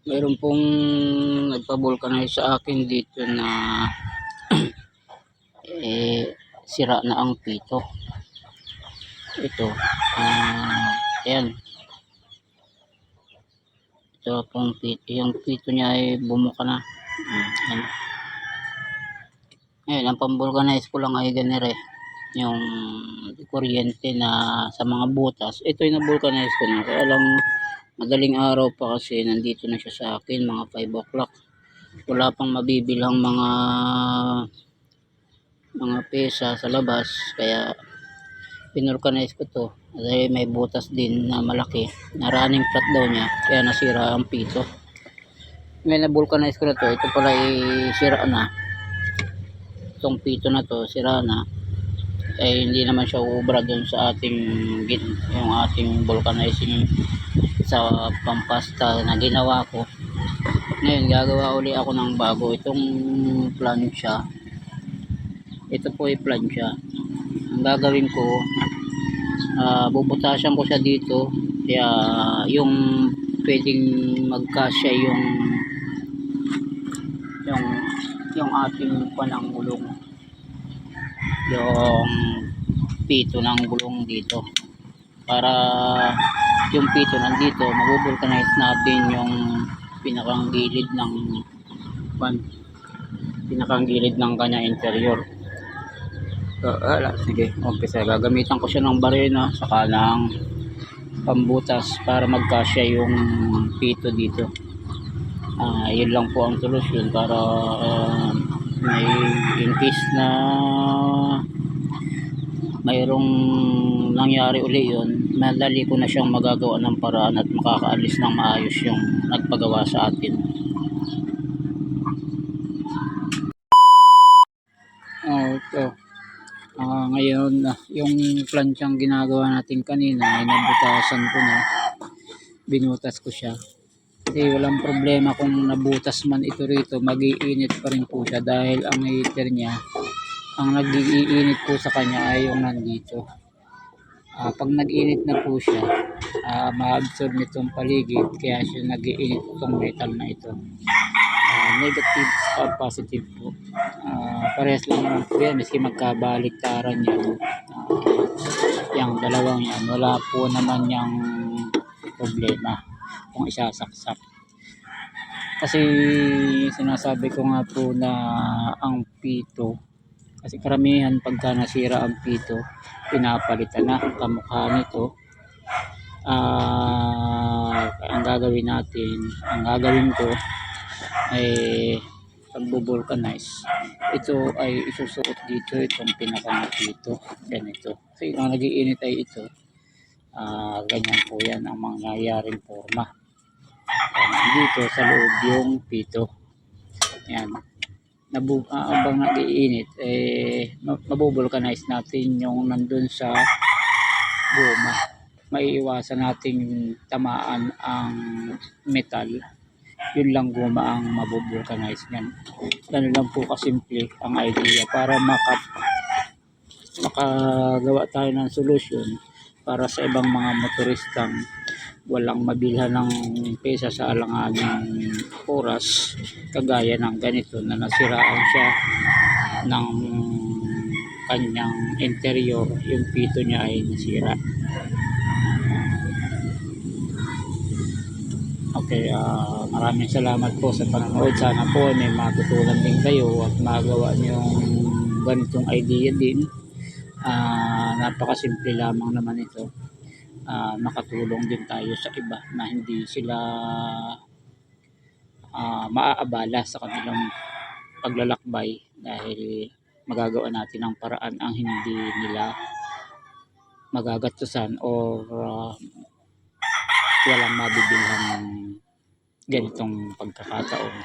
Mayroon pong nagpa-vulcanize sa akin dito na sira na ang pito. Ito, ayan. Ito pong pito, yung pito niya ay bumuka na. Ayan. Ayan, ang pang-vulcanize ko lang ay ganire. Yung kuryente na sa mga butas. Ito yung na-vulcanize ko na. Kaya lang madaling araw pa kasi nandito na siya sa akin, mga 5 o'clock. Wala pang mabibilhang mga pesa sa labas, kaya pinulcanize ko to. Dahil may butas din na malaki na running flat daw niya, kaya nasira ang pito. Ngayon na vulcanize ko na to, ito pala ay sira na. Itong pito na to sira na, ay hindi naman siya uubra doon sa ating yung ating vulcanizing sa pampasta na ginawa ko. Ngayon gagawa uli ako ng bago. Itong plancha, ito po ay plancha. Ang gagawin ko, bubutasan ko siya dito, kaya yung pwedeng magkasya yung ating panang gulong, yung pito ng gulong dito, para yung pito nandito, mabubulkanize natin yung pinakang gilid ng kanya interior. So, sige, umpisa. Gagamitan ko siya ng barena saka ng pambutas para magkasya yung pito dito. Yun lang po ang solusyon para may in case na mayroong nangyari uli yun, madali ko na siyang magagawa ng paraan at makakaalis ng maayos yung nagpagawa sa atin. Ito. Ngayon, yung planchang ginagawa natin kanina ay nabutasan ko na. Binutas ko siya. Kasi walang problema kung nabutas man ito rito, mag-iinit pa rin po siya dahil ang heater niya, ang nag-iinit po sa kanya ay yung nandito. Pag nag-init na po siya, ma-absorb nitong paligid, kaya siya nag-iinit itong metal na ito. Negative or positive po. Parehas lang naman po yan, miski magkabaliktaran yan. Yung dalawang yan, wala po naman yung problema kung isasaksak. Kasi sinasabi ko nga po na ang pito, kasi karamihan pagka nasira ang pito, pinapalitan na kamukha nito. Ang gagawin ko ay pagbo-vulcanize. Ito ay isusuot dito, itong pinakang pito, ganito. Kasi ang nagiinit ay ito. Ganyan po yan ang mangyayaring forma. Dito sa loob yung pito. Yan. Habang nagiinit, mabubulkanize natin yung nandun sa goma. Maiiwasan nating tamaan ang metal. Yun lang goma ang mabubulkanize niyan. Ganun lang po kasimple ang idea para makagawa tayo ng solusyon para sa ibang mga motoristang walang mabilhan ng pesa sa alanganing oras, kagaya ng ganito na nasiraan siya ng kanyang interior, yung pito niya ay nasira. Okay, maraming salamat po sa panonood. Sana po may matutunan din kayo at magawa niyong ganitong idea din. Napakasimple lamang naman ito. Makatulong din tayo sa iba na hindi sila maaabala sa kanilang paglalakbay, dahil magagawa natin ang paraan ang hindi nila magagatusan or walang mabibilhang ganitong pagkakataon.